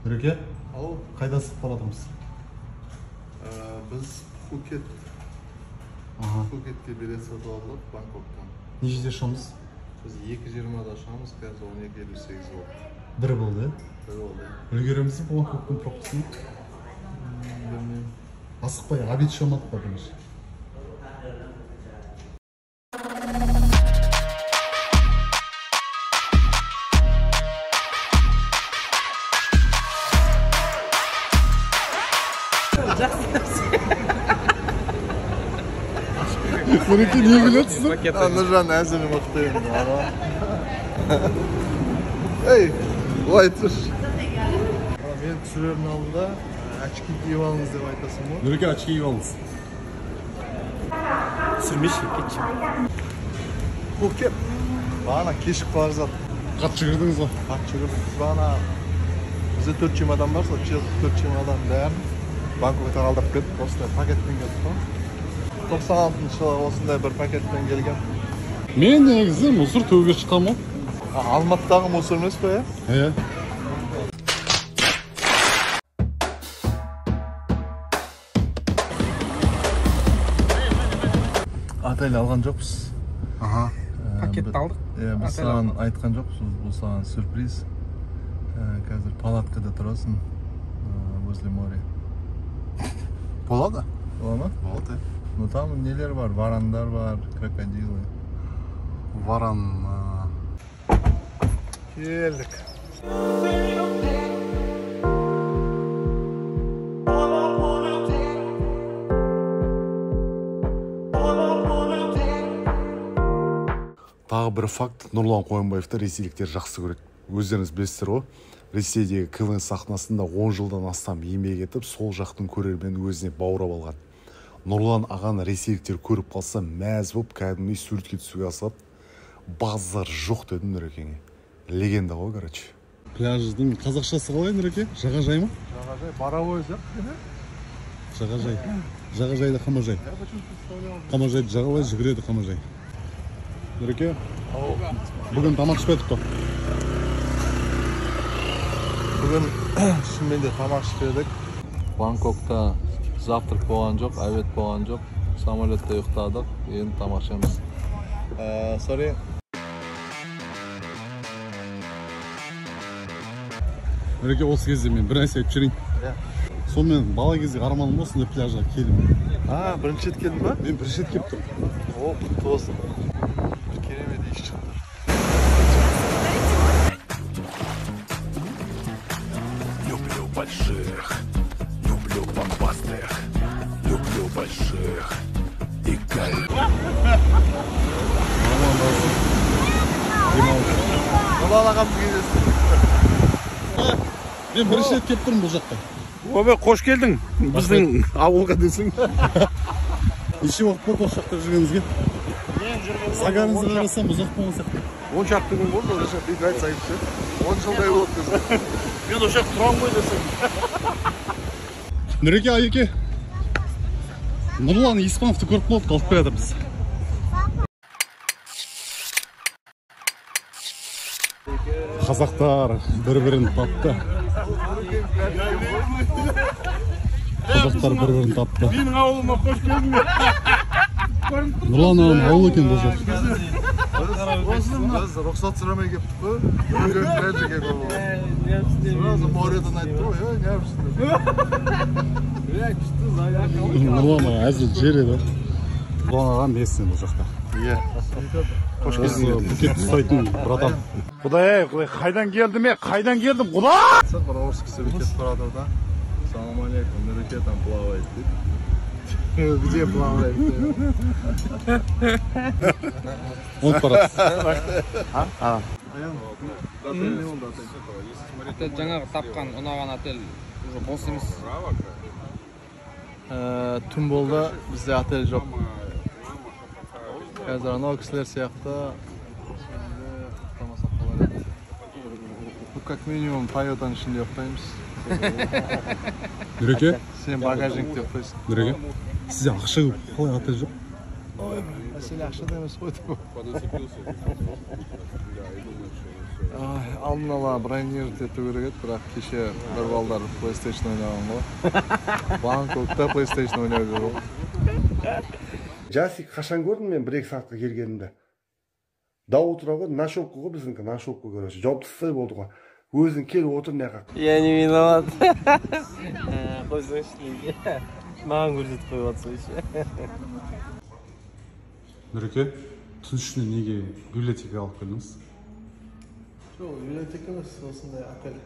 Нұреке, Ау, қайда сып баратырмыз? біз Пхукетке билет сатып алдық Бангкоктан. Нешеде ұшамыз? Біз 2:20-да ұшамыз, қазір 12:58 болды. Бір болды, Бір болды. үлгереміз бе Бангкоктың пропускын? Білмеймін. Асықпай, обед ұшамадық па бірінші? Нұреке, не күлетсің? Нұржан әзірі мықтайым. Ей, олай тұрш. Мен түсірердің алдында очки киіп алыңыз деп айтасың ба? Нұреке, очки киіп алыңыз. Түсірмеші, кетші. Пхукет. Бағана кешіп бара жатыр. Қат жүгірдіңіз ба? Қат жүгірдік. Бағана бізде 4 чемодан бар, сол 4 чемодан бәрін Бангкоктан алдырып кетіп, осындай пакетпен келдік қой. 96-шы жылы осындай бір пакетпен келген. Мен негізі мұсыр төгуге шыққам ғой. Алматыдағы мұсыр емес пе, Иә. Отель алған жоқпыз. Пакетті алдық. Біз саған айтқан жоқпыз, бұл саған сюрприз. Қазір палаткада тұрасың, возле моря. Болады? Бола ма? Болады. Ну там нелер бар, варандар бар, крокодилы. Варан... Келдік. Тағы бір факт, Нұрлан Қойынбаевты ресейліктер жақсы көреді. Өздеріңіз білесіздер ғой, Ресейдегі КВН сахнасында 10 жылдан астам еңбек етіп, сол жақтың көрерменін өзіне баурап алған. Нұрлан ағаны ресейліктер көріп қалса, мәз болып, кәдімгідей суретке түсуге асып, базар жоқ деді Нұрекеңе. Легенда ғой, короче. Пляждың қазақшасы қалай, Нұреке? Жағажай ма? Жағажай, боровой сияқты. Жағажай. Жағажайда қамажай. Қамажайды жағалай, жүгіреді қамажай. Нұреке, бүгін тамақ ішпедік қой. Бүгін шынымен де тамақ ішпедік. Бангкокта завтрак болған жоқ, обед болған жоқ. Самолетте ұйықтадық, енді тамақ ішеміз. Sorry. Нұреке, осы кезде мен бір нәрсе айтып жүрейін. Сонымен бала кезде арманым осындай пляжға келдім. Бірінші рет келдің ба? Мен бірінші рет келіп тұрмын. О, құтты болсын. Бір керемет еш шықты. Люблю больших, люблю бомбастых, люблю больших и Нұрлан ағамыз кездесті. Мен бірінші рет келіп тұрмын бұл жаққа. Өбе, қош келдің. Біздің ауылға десің. Неше уақыт болды осы жақта жүргеніңізге? Сагарыңызды қарасам ұзақ болған сияқты. 10 шақты күн болды, ол жақта бекайт сайыпшы. 10 жылдай болды десің. Мен ол жақта тұрам ғой десің. Нұреке, Айеке. Нұрлан Испановты көріп қалдық, қалып келе жатырмыз. Қазақтар бір-бірін тапты. Қазақтар бір-бірін тапты. Менің ауылыма қош келдіңдер. Нұрлан ағам ауыл екен бұл жақ. Біз рұқсат сұрамай кеттік қой. Үлкен пляжге келіп. Сразу моредан айтты ғой, не yapsın? Нұрлан аға әзіл жер еді. Нұрлан ағам местный бұл жақта. Иә. Қош келдіңдер. Пхукетті ұстайтын братан. Құдай, қайдан келдім мен? Қайдан келдім, құдай! Бір орыс кісі кетіп тұрады да. Салам алейкум, Нұреке там плавает дейді. Где плавает? Он парасы. Отель жаңағы тапқан ұнаған отель уже бос емес. Түн болды, бізде отель жоқ. Қазір анау кісілер сияқты ұйықтамасақ болар еді. Как минимум Toyotаның ішінде ұйықтаймыз. Нұреке? Сен багажникте ұйықтайсың. Нұреке? Сізде ақша көп, қалай отель жоқ? Мәселе ақшада емес қой. Алдын ала бронировать ету керек еді, бірақ кеше бір балдар PlayStation ойнаған ғой. Бангкокта PlayStation ойнап жүр ғой. Жасик қашан көрдім мен 1-2 сағатқа келгенімде. До утра ғой, ночевка ғой біздіңкі, ночевка короче. Жауып тастай болды ғой. Өзің кел отыр не қақ. Я не виноват. Қойсаңшы неге. Маған көрсетіп қойып жатсың еще. Нұреке, түн ішінде неге библиотека алып келдіңіз? Жоқ, библиотека емес, осындай отель.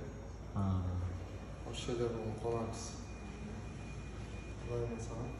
Осы жерде қонамыз. Құдай саған.